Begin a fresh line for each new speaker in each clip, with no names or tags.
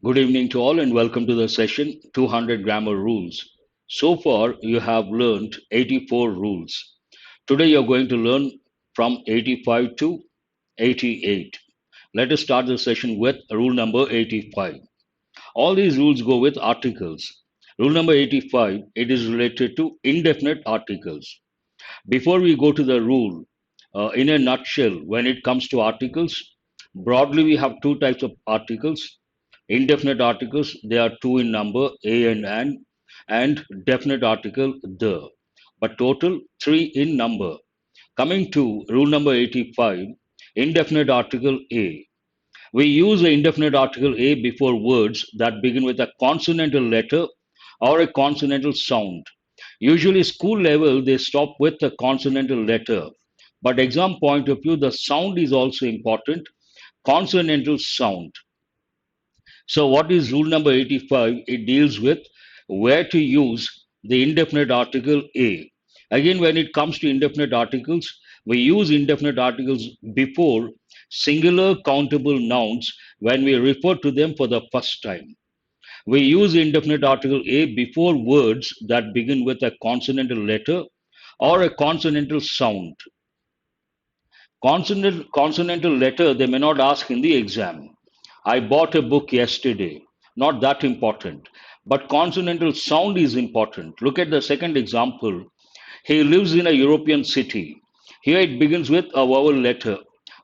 Good evening to all and welcome to the session 200 grammar rules. So far you have learned 84 rules. Today you're going to learn from 85 to 88. Let us start the session with rule number 85. All these rules go with articles. Rule number 85, it is related to indefinite articles. Before we go to the rule, in a nutshell, when it comes to articles, broadly we have two types of articles. Indefinite articles, they are two in number, a and an, and definite article, the. But total, three in number. Coming to rule number 85, indefinite article A. We use the indefinite article A before words that begin with a consonantal letter or a consonantal sound. Usually, school level, they stop with a consonantal letter. But exam point of view, the sound is also important. Consonantal sound. So, what is rule number 85? It deals with where to use the indefinite article A. Again, when it comes to indefinite articles, we use indefinite articles before singular countable nouns when we refer to them for the first time. We use indefinite article A before words that begin with a consonantal letter or a consonantal sound. Consonantal letter, they may not ask in the exam. I bought a book yesterday. Not that important. But consonantal sound is important. Look at the second example. He lives in a European city. Here it begins with a vowel letter.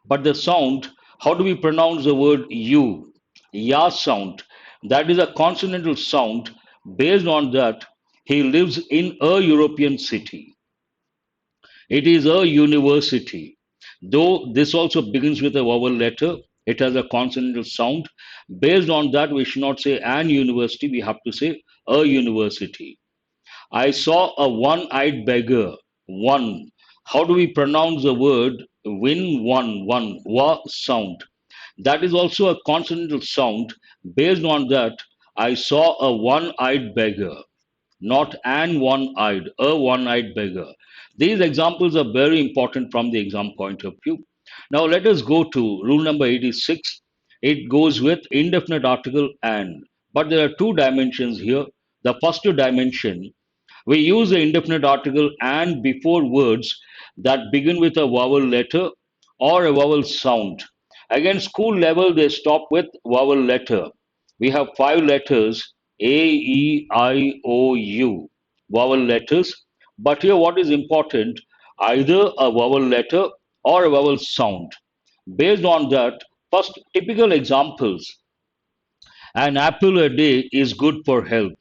But the sound, how do we pronounce the word you? Ya sound. That is a consonantal sound. Based on that, he lives in a European city. It is a university. Though this also begins with a vowel letter, it has a consonantal sound. Based on that, we should not say an university, we have to say a university. I saw a one eyed beggar. One. How do we pronounce the word win one? Wa sound. That is also a consonantal sound. Based on that, I saw a one eyed beggar, not an one eyed, a one eyed beggar. These examples are very important from the exam point of view. Now, let us go to rule number 86. It goes with indefinite article and, but there are two dimensions here. The first dimension, we use the indefinite article and before words that begin with a vowel letter or a vowel sound. Again, school level, they stop with vowel letter. We have five letters A, E, I, O, U, vowel letters. But here, what is important? Either a vowel letter or a vowel sound. Based on that, first typical examples, an apple a day is good for health.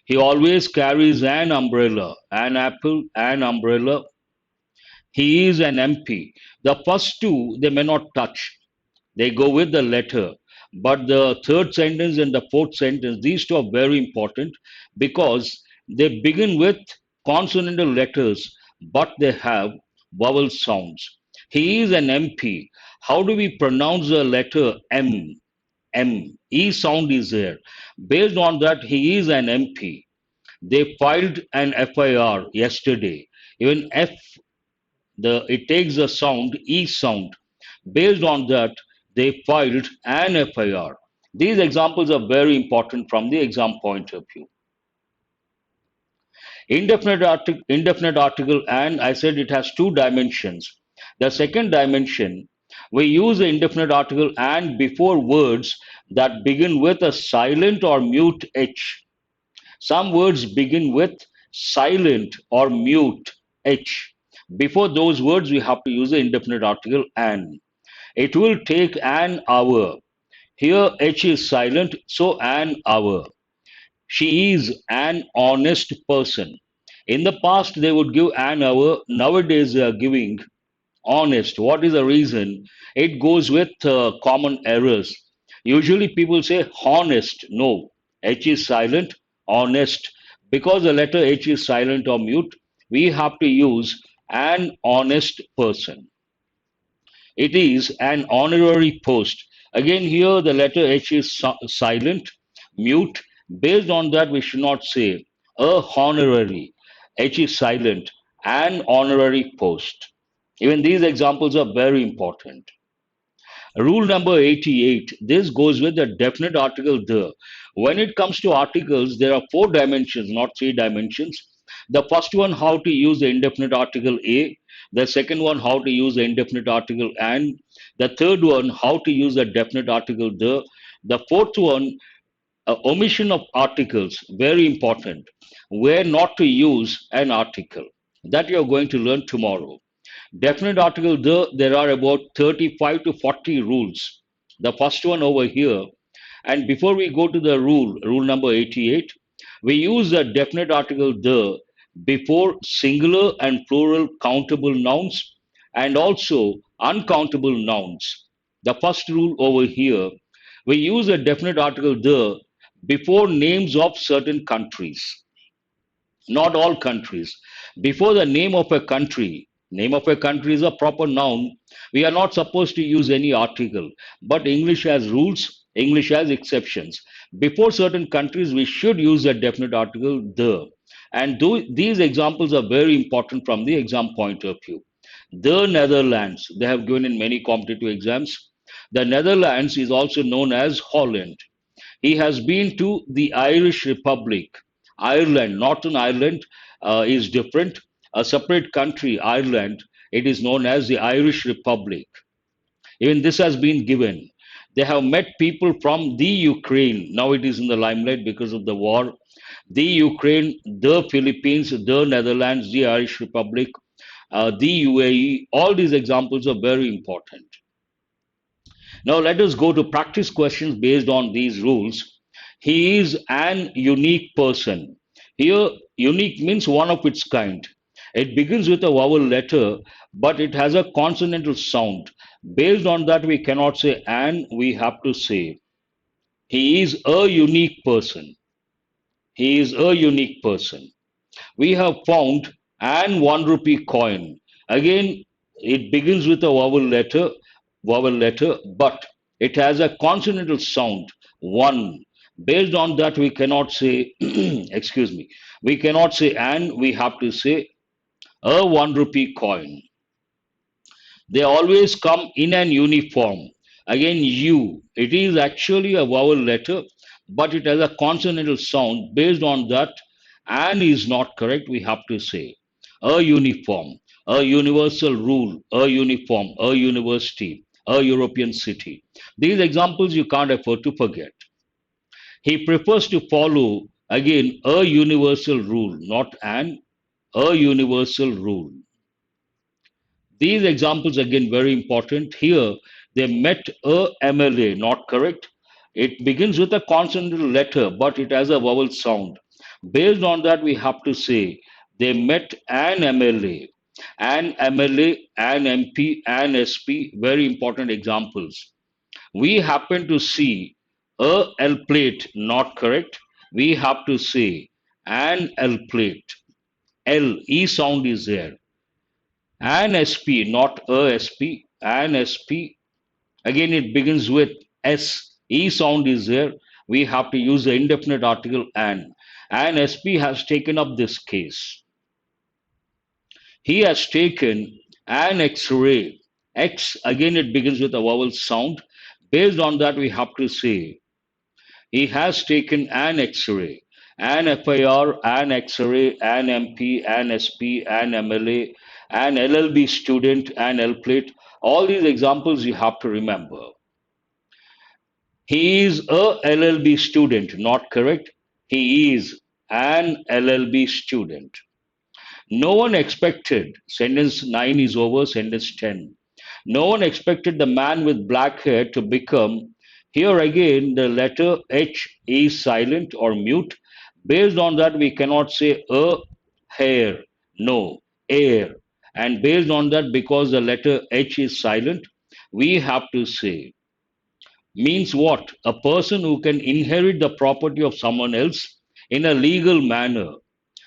He always carries an umbrella, an apple, an umbrella. He is an MP. The first two, they may not touch. They go with the letter. But the third sentence and the fourth sentence, these two are very important because they begin with consonantal letters, but they have vowel sounds. He is an MP. How do we pronounce the letter M? M. E sound is there. Based on that, he is an MP. They filed an FIR yesterday. Even F, the it takes the sound E sound. Based on that, they filed an FIR. These examples are very important from the exam point of view. Indefinite article, and I said it has two dimensions. The second dimension, we use the indefinite article and before words that begin with a silent or mute H. Some words begin with silent or mute H. Before those words, we have to use the indefinite article an. It will take an hour. Here, H is silent, so an hour. She is an honest person. In the past, they would give an hour. Nowadays, they are giving honest. What is the reason? It goes with common errors. Usually, people say honest. No, H is silent, honest. Because the letter H is silent or mute, we have to use an honest person. It is an honorary post. Again, here the letter H is silent, mute. Based on that, we should not say a honorary. H is silent, an honorary post. Even these examples are very important. Rule number 88, this goes with the definite article the. When it comes to articles, there are four dimensions, not three dimensions. The first one, how to use the indefinite article a. The second one, how to use the indefinite article and. The third one, how to use the definite article the. The fourth one, omission of articles, very important. Where not to use an article. That you're going to learn tomorrow. Definite article there are about 35 to 40 rules. The first one over here, and before we go to the rule number 88, we use the definite article the before singular and plural countable nouns and also uncountable nouns. The first rule over here, we use a definite article the before names of certain countries, not all countries. Before the name of a country is a proper noun. We are not supposed to use any article, but English has rules, English has exceptions. Before certain countries, we should use a definite article, the. And these examples are very important from the exam point of view. The Netherlands, they have given in many competitive exams. The Netherlands is also known as Holland. He has been to the Irish Republic. Ireland, Northern Ireland, is different. A separate country, Ireland, it is known as the Irish Republic. Even this has been given. They have met people from the Ukraine. Now it is in the limelight because of the war. The Ukraine, the Philippines, the Netherlands, the Irish Republic, the UAE. All these examples are very important. Now let us go to practice questions based on these rules. He is an unique person. Here, unique means one of its kind. It begins with a vowel letter, but it has a consonantal sound. Based on that, we cannot say an, we have to say he is a unique person. He is a unique person. We have found an 1 rupee coin. Again, it begins with a vowel letter, but it has a consonantal sound, one. Based on that, we cannot say, excuse me, we cannot say and, we have to say a 1 rupee coin. They always come in an uniform. Again, U. It is actually a vowel letter, but it has a consonantal sound. Based on that, and is not correct, we have to say a uniform, a universal rule, a uniform, a university, a European city. These examples you can't afford to forget. He prefers to follow, again, a universal rule, not an, a universal rule. These examples again very important. Here they met a MLA, not correct. It begins with a consonantal letter, but it has a vowel sound. Based on that, we have to say they met an MLA, an MLA, an MP, an SP. Very important examples. We happen to see a L plate, not correct. We have to say an L plate. L, E sound is there. An SP, not a SP, an SP. Again, it begins with S. E sound is there. We have to use the indefinite article an. An SP has taken up this case. He has taken an X-ray. X, again, it begins with a vowel sound. Based on that, we have to say he has taken an X-ray, an FIR, an X-ray, an MP, an SP, an MLA, an LLB student, an L plate. All these examples you have to remember. He is a LLB student, not correct. He is an LLB student. No one expected, sentence 9 is over, sentence 10. No one expected the man with black hair to become. Here again, the letter H is silent or mute. Based on that, we cannot say a hair, no, air. And based on that, because the letter H is silent, we have to say means what? A person who can inherit the property of someone else in a legal manner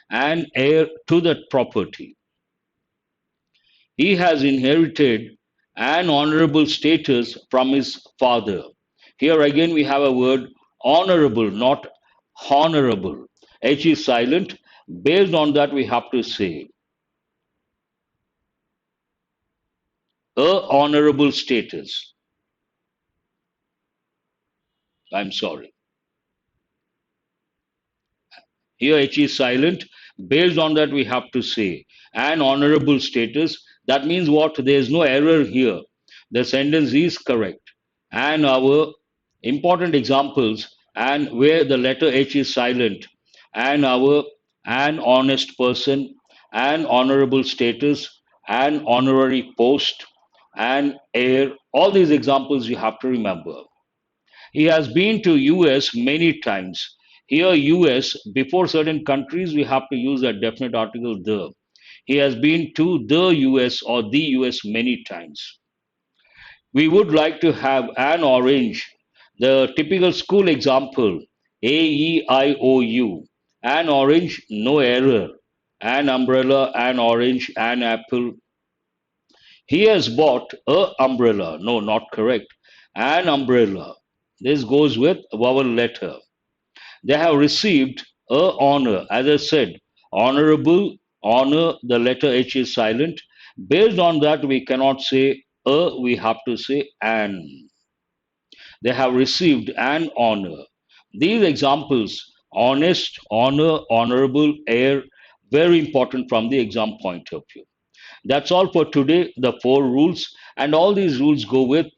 and heir to that property. He has inherited an honorable status from his father. Here again we have a word honorable, not honorable. H is silent. Based on that, we have to say a honorable status. I'm sorry. Here H is silent. Based on that, we have to say an honorable status. That means what? There is no error here. The sentence is correct. And our important examples, and where the letter H is silent, and our an honest person, an honorable status, an honorary post, an heir. All these examples you have to remember. He has been to US many times. Here US, before certain countries, we have to use a definite article the. He has been to the US or the US many times. We would like to have an orange, the typical school example, AEIOU. An orange, no error. An umbrella, an orange, an apple. He has bought a umbrella. No, not correct. An umbrella. This goes with vowel letter. They have received a honor. As I said, honorable, honor, the letter H is silent. Based on that, we cannot say a, we have to say an. They have received an honor. These examples, honest, honor, honorable, heir, very important from the exam point of view. That's all for today, the four rules. And all these rules go with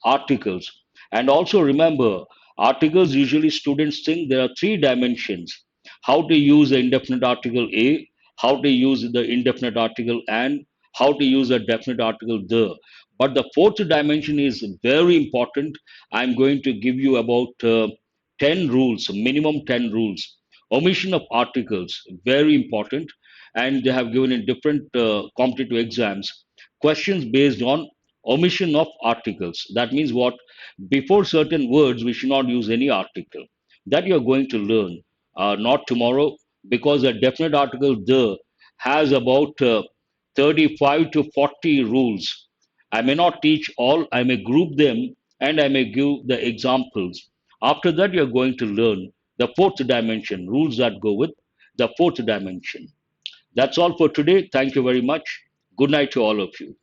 articles. And also remember, articles usually students think there are three dimensions: how to use the indefinite article a, how to use the indefinite article and, how to use the definite article the. But the fourth dimension is very important. I'm going to give you about 10 rules, minimum 10 rules. Omission of articles, very important, and they have given in different competitive exams questions based on omission of articles. That means what? Before certain words, we should not use any article. That you're going to learn, not tomorrow, because a definite article the has about 35 to 40 rules. I may not teach all, I may group them and I may give the examples. After that, you're going to learn the fourth dimension, rules that go with the fourth dimension. That's all for today. Thank you very much. Good night to all of you.